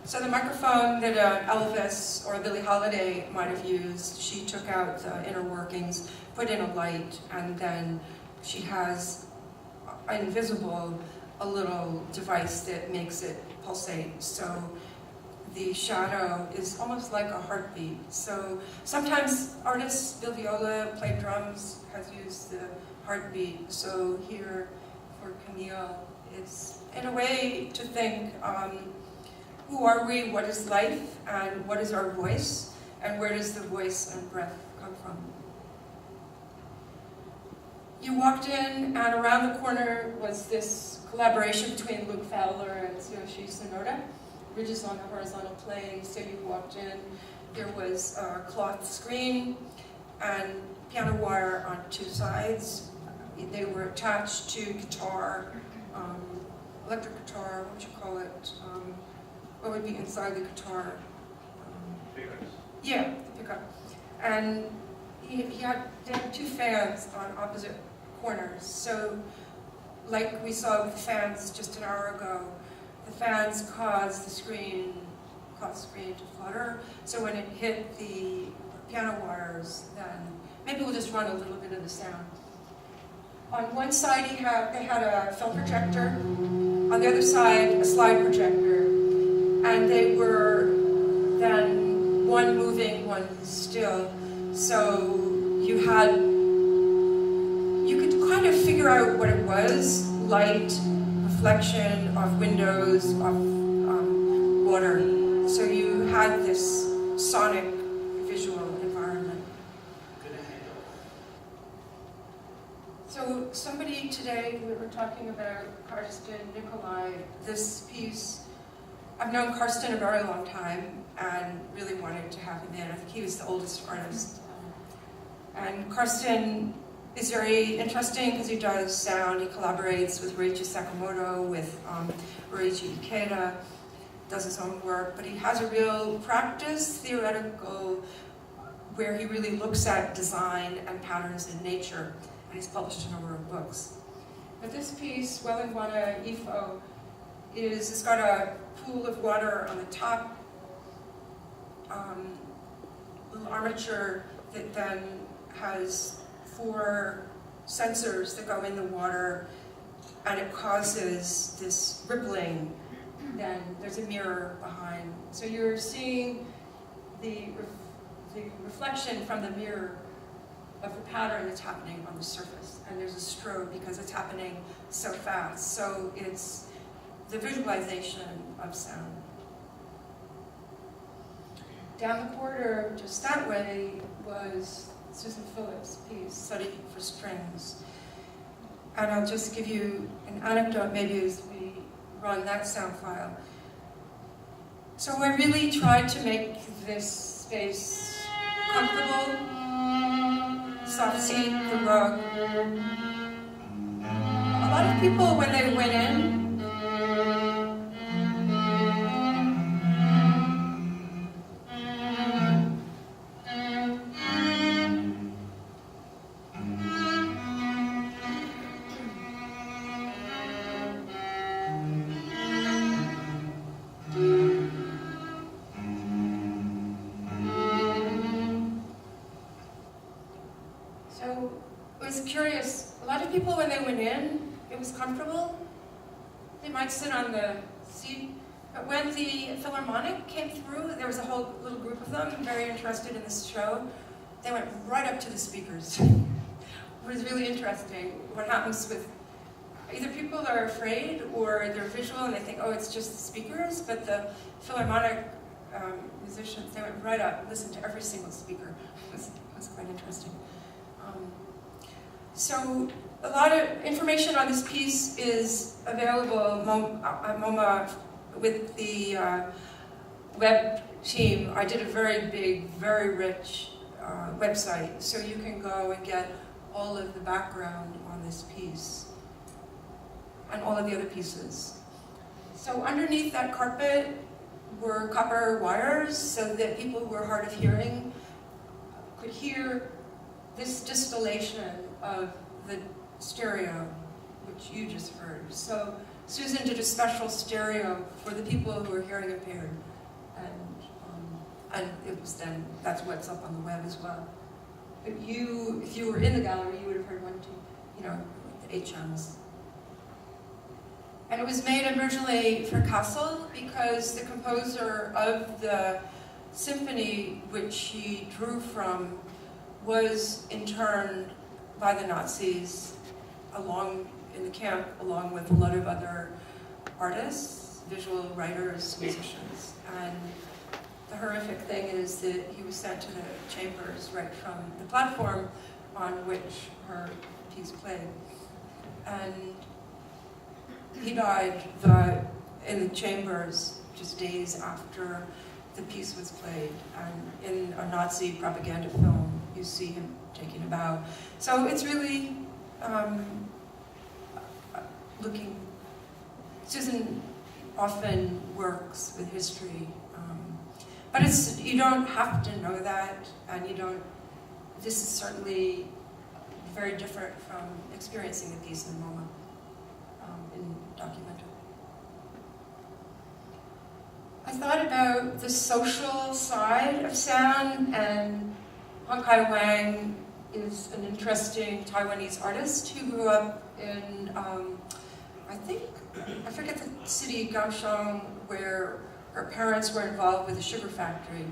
So the microphone that Elvis or Billie Holiday might have used, she took out the inner workings, put in a light, and then she has invisible a little device that makes it pulsate. So the shadow is almost like a heartbeat. So sometimes artists, Bill Viola, played drums, has used the heartbeat. So here for Camille, it's in a way to think, who are we, what is life, and what is our voice, and where does the voice and breath come from? You walked in, and around the corner was this collaboration between Luke Fowler and Tsuyoshi Sonoda. Ridges on a horizontal plane, so you walked in. There was a cloth screen and piano wire on two sides. They were attached to guitar, electric guitar, what would you call it? What would be inside the guitar? Pickups. Yeah, the pickup. And they had two fans on opposite corners. So, like we saw with the fans just an hour ago, the fans caused the screen to flutter. So when it hit the piano wires, then maybe we'll just run a little bit of the sound. On one side, they had a film projector. On the other side, a slide projector. And they were then one moving, one still. So you could kind of figure out what it was: light, reflection of windows, of water. So you had this sonic visual environment. So somebody today, we were talking about Karsten Nikolai, this piece. I've known Karsten a very long time and really wanted to have him in. I think he was the oldest artist. And Karsten is very interesting because he does sound. He collaborates with Reiichi Sakamoto, with Ruichi Ikeda, does his own work, but he has a real practice, theoretical, where he really looks at design and patterns in nature, and he's published a number of books. But this piece, Wellingwana Ifo, it's got a pool of water on the top, little armature that then has 4 sensors that go in the water, and it causes this rippling. Then there's a mirror behind. So you're seeing the reflection from the mirror of the pattern that's happening on the surface. And there's a strobe because it's happening so fast. So it's the visualization of sound. Down the corridor, just that way, was Susan Phillips' piece, Study for Strings. And I'll just give you an anecdote, maybe as we run that sound file. So I really tried to make this space comfortable, soft seat, the rug. A lot of people, when they went in, curious. A lot of people, when they went in, it was comfortable. They might sit on the seat. But when the Philharmonic came through, there was a whole little group of them very interested in this show. They went right up to the speakers. It was really interesting what happens with either people are afraid or they're visual and they think, oh, it's just the speakers, but the Philharmonic musicians, they went right up and listened to every single speaker. It was quite interesting. So a lot of information on this piece is available at MoMA with the web team. I did a very big, very rich website, so you can go and get all of the background on this piece and all of the other pieces. So underneath that carpet were copper wires so that people who were hard of hearing could hear this distillation of the stereo, which you just heard. So Susan did a special stereo for the people who are hearing impaired, and it was then, that's what's up on the web as well. But if you were in the gallery, you would have heard 1, 2, the 8 channels. And it was made originally for Kassel because the composer of the symphony, which he drew from, was interned by the Nazis in the camp, along with a lot of other artists, visual writers, musicians. And the horrific thing is that he was sent to the chambers right from the platform on which her piece played. And he died in the chambers just days after the piece was played. And in a Nazi propaganda film, you see him taking a bow. So it's really Susan often works with history, but you don't have to know that, and this is certainly very different from experiencing the piece in MoMA, in documentary. I thought about the social side of sound, and Hong Kai Wang is an interesting Taiwanese artist who grew up in, I forget the city, Kaohsiung, where her parents were involved with a sugar factory.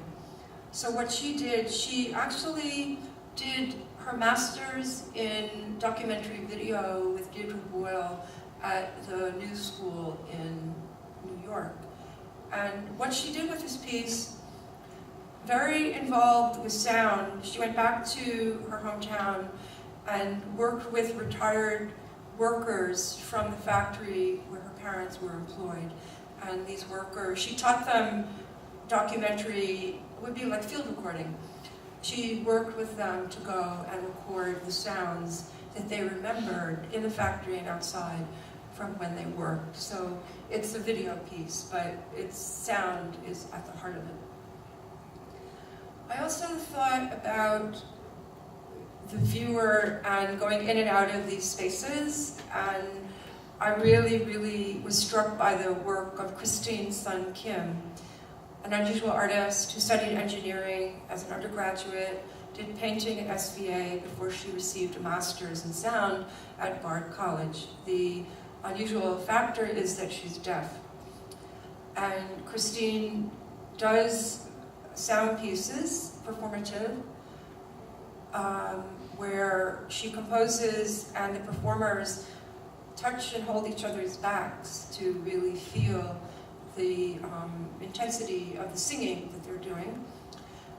So what she did, she actually did her master's in documentary video with Deirdre Boyle at the New School in New York. And what she did with this piece, very involved with sound. She went back to her hometown and worked with retired workers from the factory where her parents were employed. And these workers, she taught them documentary, it would be like field recording. She worked with them to go and record the sounds that they remembered in the factory and outside from when they worked. So it's a video piece, but its sound is at the heart of it. I also thought about the viewer and going in and out of these spaces, and I really, really was struck by the work of Christine Sun Kim, an unusual artist who studied engineering as an undergraduate, did painting at SVA before she received a master's in sound at Bard College. The unusual factor is that she's deaf. And Christine does sound pieces, performative, where she composes and the performers touch and hold each other's backs to really feel the intensity of the singing that they're doing.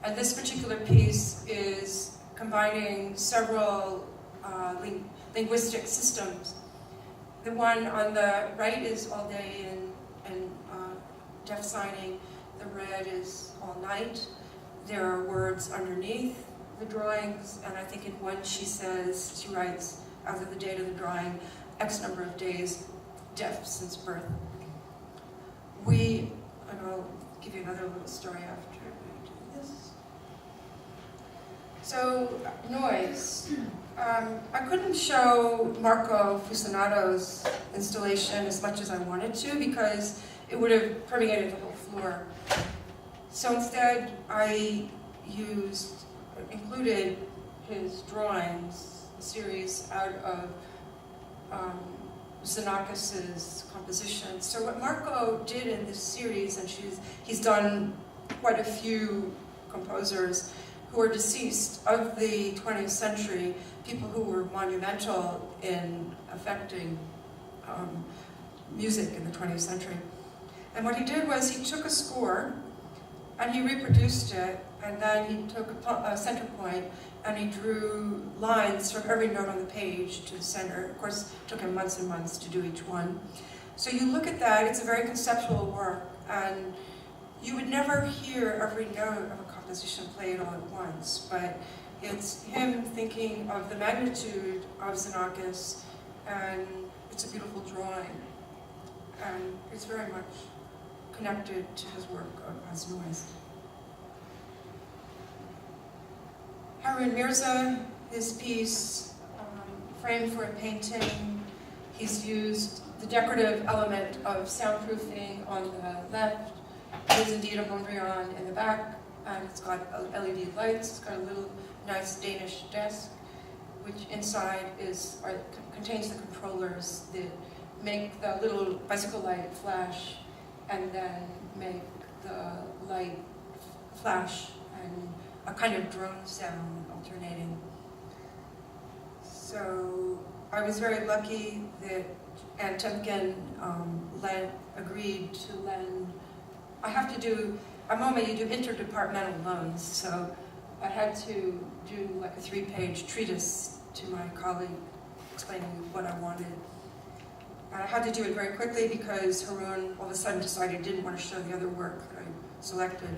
And this particular piece is combining several linguistic systems. The one on the right is all day and deaf signing. The red is all night. There are words underneath the drawings, and I think in one she writes, as of the date of the drawing, X number of days, deaf since birth. And I'll give you another little story after I do this. So, noise. I couldn't show Marco Fusinato's installation as much as I wanted to because it would have permeated the whole floor. So instead, I included his drawings series out of Xenakis's composition. So what Marco did in this series, and he's done quite a few composers who are deceased of the 20th century, people who were monumental in affecting music in the 20th century. And what he did was he took a score and he reproduced it, and then he took a center point and he drew lines from every note on the page to the center. Of course, it took him months and months to do each one. So you look at that, it's a very conceptual work, and you would never hear every note of a composition played all at once, but it's him thinking of the magnitude of Xenakis, and it's a beautiful drawing. And it's very much connected to his work as noise. Harun Mirza, his piece, Framed for a Painting, he's used the decorative element of soundproofing on the left. There's indeed a Mondrian in the back, and it's got LED lights. It's got a little nice Danish desk, which inside contains the controllers that make the little bicycle light flash and then make the light flash and a kind of drone sound alternating. So I was very lucky that Ann Temkin agreed to lend. I have to do, at MoMA you do interdepartmental loans, so I had to do like a 3-page treatise to my colleague explaining what I wanted. And I had to do it very quickly because Harun all of a sudden decided he didn't want to show the other work that I selected.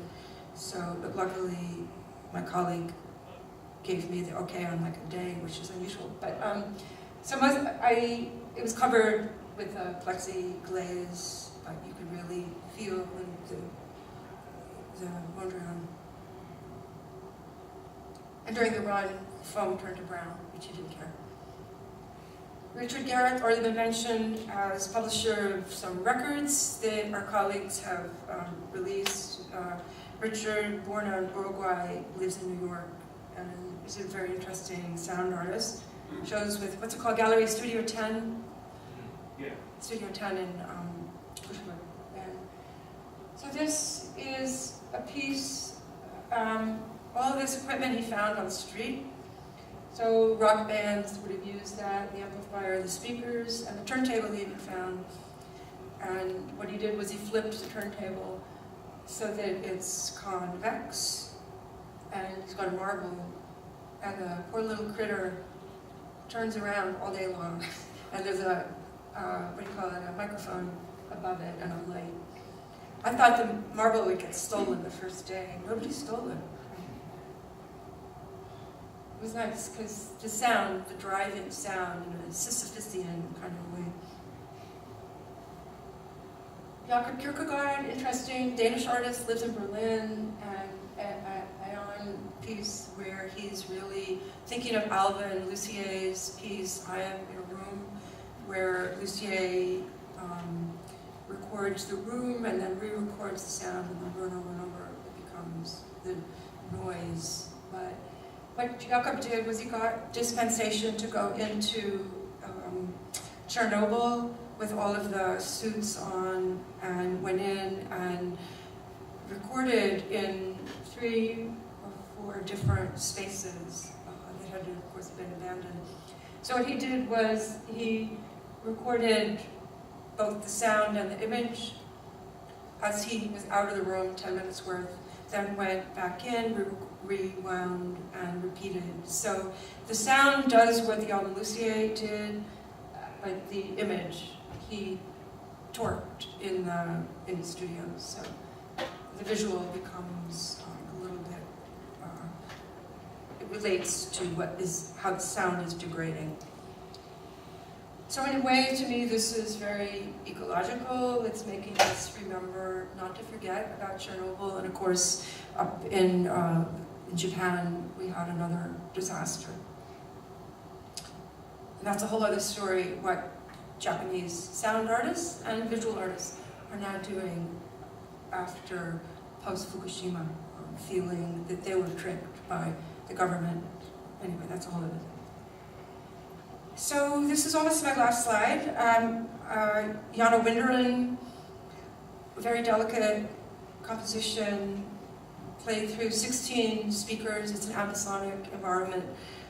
So, but luckily my colleague gave me the okay on like a day, which is unusual. But it was covered with a plexi glaze, but you could really feel the Mondrian. And during the run, foam turned to brown, which he didn't care. Richard Garrett, already been mentioned, as publisher of some records that our colleagues have released. Richard, born in Uruguay, lives in New York, and is a very interesting sound artist. Shows with, what's it called, Gallery Studio 10? Yeah. Studio 10 in Bushwood. And so this is a piece, all of this equipment he found on the street. So rock bands would have used that, the amplifier, the speakers, and the turntable he even found. And what he did was he flipped the turntable so that it's convex, and he's got a marble, and the poor little critter turns around all day long. And there's a, a microphone above it and a light. I thought the marble would get stolen the first day. Nobody stole it. It was nice because the sound, the driving sound, in a Sisyphean kind of way. Jakob Kierkegaard, interesting Danish artist, lives in Berlin, and Ion piece where he's really thinking of Alvin Lucier's piece, I Am in a Room, where Lucier records the room and then re-records the sound, and over and over and over it becomes the noise. But what Jakob did was he got dispensation to go into Chernobyl with all of the suits on, and went in and recorded in 3 or 4 different spaces that had, of course, been abandoned. So what he did was he recorded both the sound and the image as he was out of the room, 10 minutes worth, then went back in, rewound, and repeated. So the sound does what the Alvin Lucier did, but the image he torqued in the studio. So the visual becomes a little bit, it relates to how the sound is degrading. So in a way, to me, this is very ecological. It's making us remember not to forget about Chernobyl. And of course, up in Japan, we had another disaster. And that's a whole other story, what Japanese sound artists and visual artists are now doing after post-Fukushima, feeling that they were tricked by the government. Anyway, that's a whole other thing. So this is almost my last slide. Jana Winderen, very delicate composition, played through 16 speakers. It's an ambisonic environment.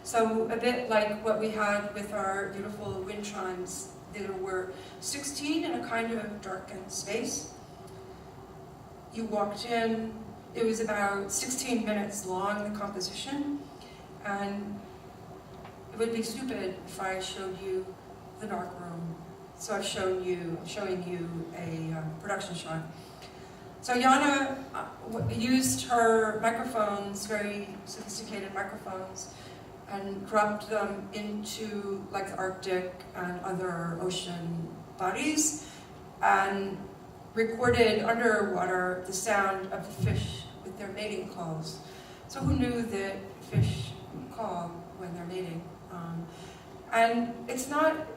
So a bit like what we had with our beautiful wind chimes, there were 16 in a kind of darkened space. You walked in, it was about 16 minutes long, the composition, and it would be stupid if I showed you the dark room. So I'm showing you a production shot. So Jana used her microphones, very sophisticated microphones, and dropped them into like the Arctic and other ocean bodies, and recorded underwater the sound of the fish with their mating calls. So who knew that fish call when they're mating? And it's not,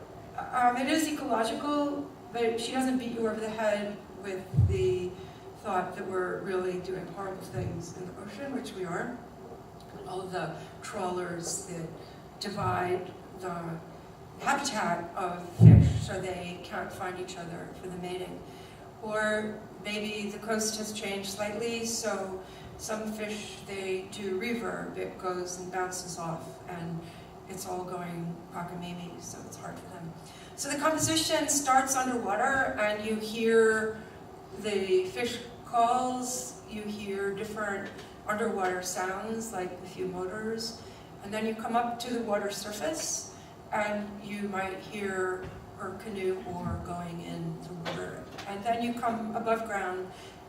it is ecological, but she doesn't beat you over the head with the thought that we're really doing horrible things in the ocean, which we are. All of the trawlers that divide the habitat of fish so they can't find each other for the mating. Or maybe the coast has changed slightly, so some fish, they do reverb. It goes and bounces off, and it's all going cockamamie, so it's hard for them. So the composition starts underwater, and you hear the fish calls, you hear different underwater sounds, like a few motors, and then you come up to the water surface, and you might hear her canoe oar going in the water. And then you come above ground,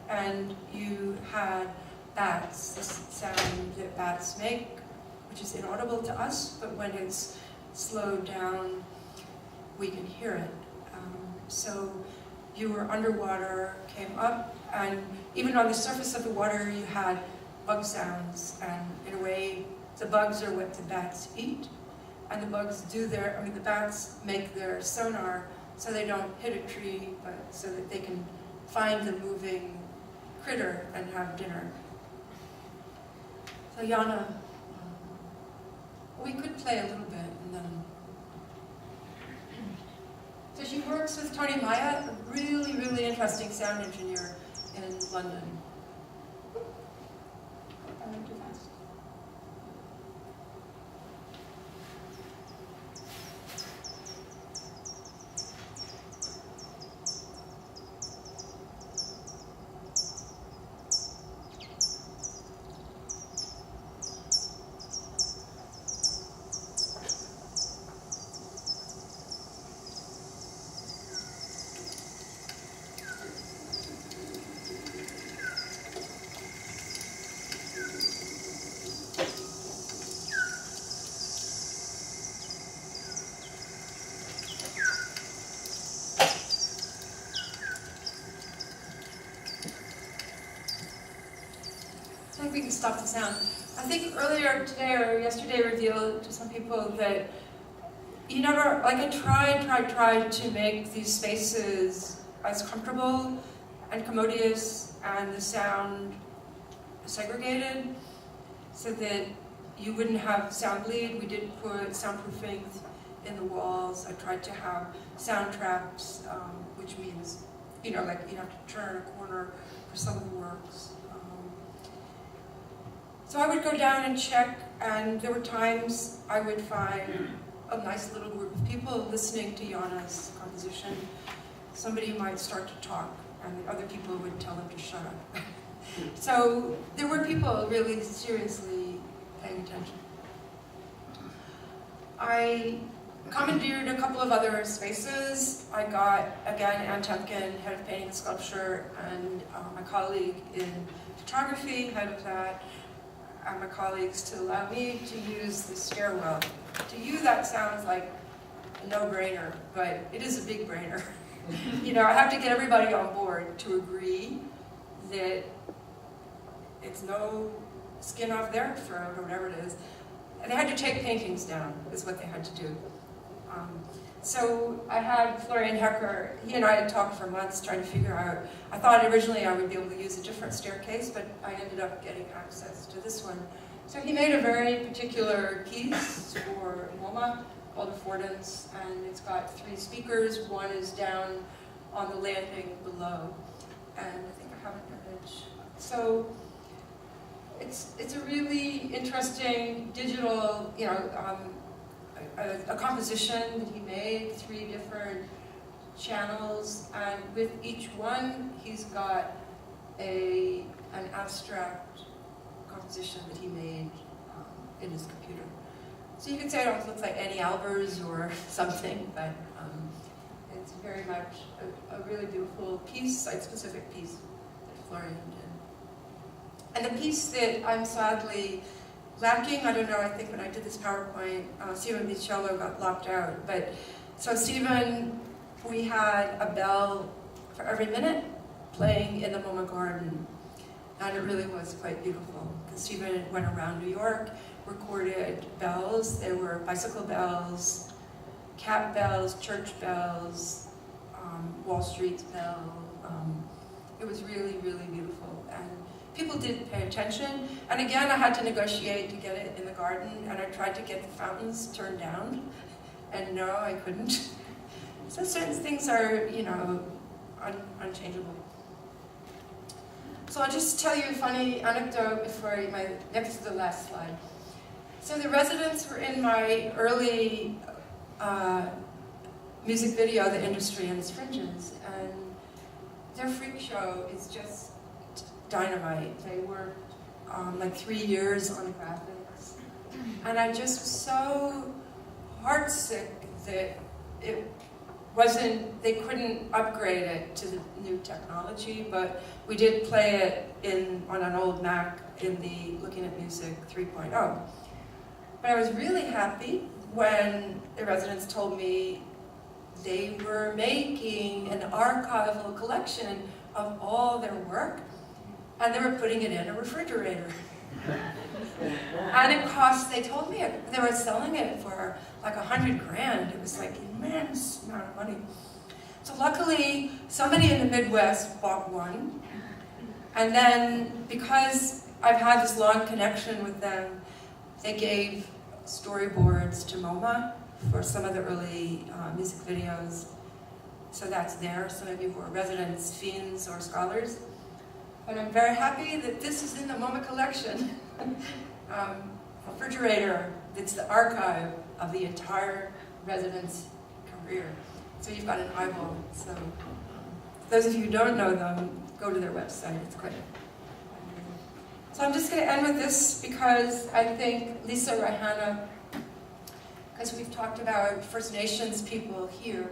and you had bats, the sound that bats make, which is inaudible to us, but when it's slowed down, we can hear it. So you were underwater, came up, and even on the surface of the water, you had bug sounds, and in a way, the bugs are what the bats eat, and the bugs do the bats make their sonar so they don't hit a tree, but so that they can find the moving critter and have dinner. So Jana, we could play a little bit, and then. So she works with Tony Maya, a really, really interesting sound engineer in London. I went too fast. I think we can stop the sound. I think earlier today or yesterday revealed to some people that you never, like I tried to make these spaces as comfortable and commodious and the sound segregated so that you wouldn't have sound bleed. We did put soundproofing in the walls. I tried to have sound traps, which means, like you have to turn a corner for some of the works. So I would go down and check, and there were times I would find a nice little group of people listening to Jana's composition. Somebody might start to talk, and the other people would tell them to shut up. So there were people really seriously paying attention. I commandeered a couple of other spaces. I got, again, Ann Temkin, head of painting and sculpture, and my colleague in photography, head of that, and my colleagues to allow me to use the stairwell. To you, that sounds like a no-brainer, but it is a big brainer. I have to get everybody on board to agree that it's no skin off their throat or whatever it is. And they had to take paintings down, is what they had to do. So I had Florian Hecker, he and I had talked for months trying to figure out, I thought originally I would be able to use a different staircase, but I ended up getting access to this one. So he made a very particular piece for MoMA called affordance, and it's got 3 speakers. One is down on the landing below, and I think I have an image. So it's a really interesting digital, a composition that he made, 3 different channels, and with each one he's got an abstract composition that he made in his computer. So you could say it almost looks like Annie Albers or something, but it's very much a really beautiful piece, site-specific piece that Florian did. And the piece that I'm sadly lacking, I don't know, I think when I did this PowerPoint, Stephen Michello got locked out, but so Stephen, we had a bell for every minute playing in the MoMA garden, and it really was quite beautiful, because Stephen went around New York, recorded bells. There were bicycle bells, cat bells, church bells, Wall Street's bell. It was really, really beautiful, and people did pay attention. And again, I had to negotiate to get it in the garden, and I tried to get the fountains turned down, and no, I couldn't. So certain things are, unchangeable. So I'll just tell you a funny anecdote before next to the last slide. So the residents were in my early music video, The Industry and Its Fringes, and their freak show is just dynamite. They worked like 3 years on graphics, and I just was so heartsick that they couldn't upgrade it to the new technology, but we did play it on an old Mac in the Looking at Music 3.0. But I was really happy when the residents told me they were making an archival collection of all their work, and they were putting it in a refrigerator. And it cost, they told me they were selling it for like $100,000. It was like an immense amount of money. So luckily, somebody in the Midwest bought one. And then, because I've had this long connection with them, they gave storyboards to MoMA for some of the early music videos. So that's there, some of you who are residents, fiends, or scholars. But I'm very happy that this is in the MoMA collection. Refrigerator, it's the archive of the entire resident's career. So you've got an eyeball. So those of you who don't know them, go to their website. It's quite. So I'm just going to end with this because I think Lisa Rahana, because we've talked about First Nations people here.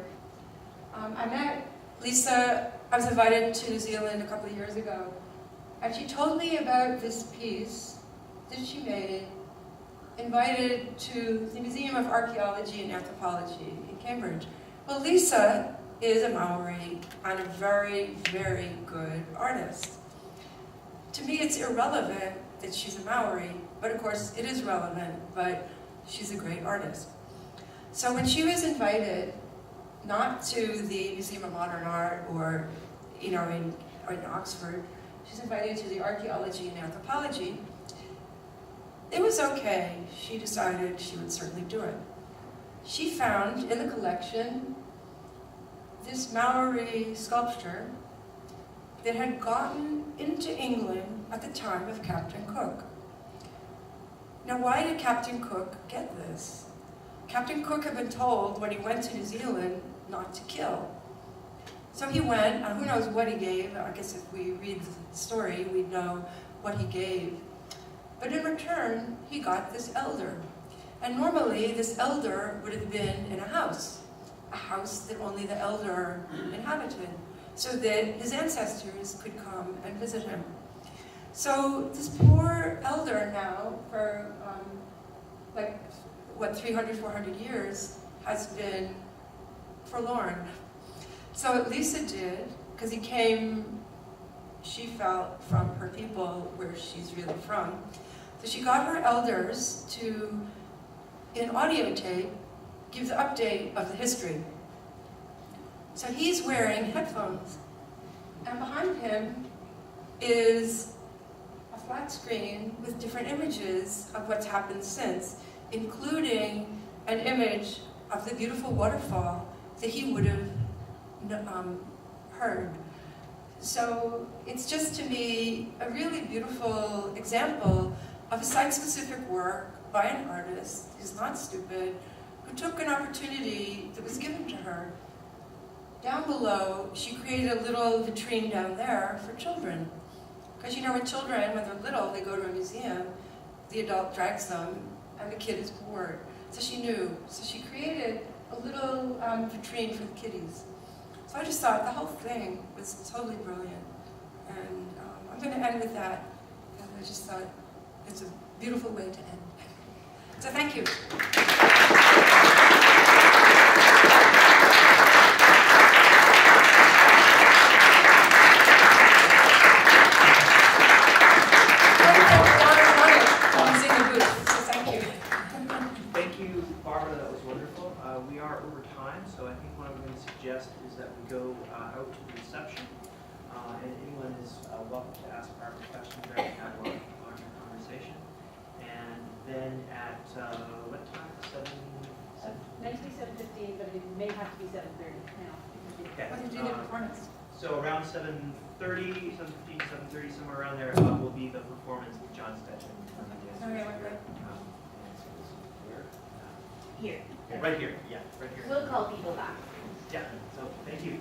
I met Lisa, I was invited to New Zealand a couple of years ago, and she told me about this piece that she made, invited to the Museum of Archaeology and Anthropology in Cambridge. Well, Lisa is a Maori and a very, very good artist. To me, it's irrelevant that she's a Maori, but of course it is relevant, but she's a great artist. So when she was invited, not to the Museum of Modern Art or, in Oxford, she's invited to the Archaeology and Anthropology, it was okay. She decided she would certainly do it. She found in the collection this Maori sculpture that had gotten into England at the time of Captain Cook. Now, why did Captain Cook get this? Captain Cook had been told when he went to New Zealand not to kill. So he went, and who knows what he gave. I guess if we read the story, we'd know what he gave. But in return, he got this elder. And normally, this elder would have been in a house that only the elder inhabited, so that his ancestors could come and visit him. So this poor elder now, for 300, 400 years, has been forlorn. So what Lisa did, because he came, she felt, from her people, where she's really from, so she got her elders to, in audio tape, give the update of the history. So he's wearing headphones, and behind him is a flat screen with different images of what's happened since, including an image of the beautiful waterfall that he would have heard. So it's just, to me, a really beautiful example of a site-specific work by an artist who's not stupid, who took an opportunity that was given to her. Down below, she created a little vitrine down there for children. Because you know, when children, when they're little, they go to a museum, the adult drags them, and the kid is bored. So she knew. So she created a little vitrine for the kiddies. So I just thought the whole thing was totally brilliant. And I'm going to end with that. And I just thought it's a beautiful way to end. So thank you. We are over time, so I think what I'm going to suggest is that we go out to the reception, and anyone is welcome to ask Barbara questions or have a larger conversation. And then at what time? 7? Meant to be 7:15, but it may have to be 7:30 now. Okay. What did you do performance? So around 7:30, 7:15, 7:30, somewhere around there will be the performance with John Stetson. Okay, wait. Here. Right here, yeah, right here. We'll call people back. Yeah, so thank you.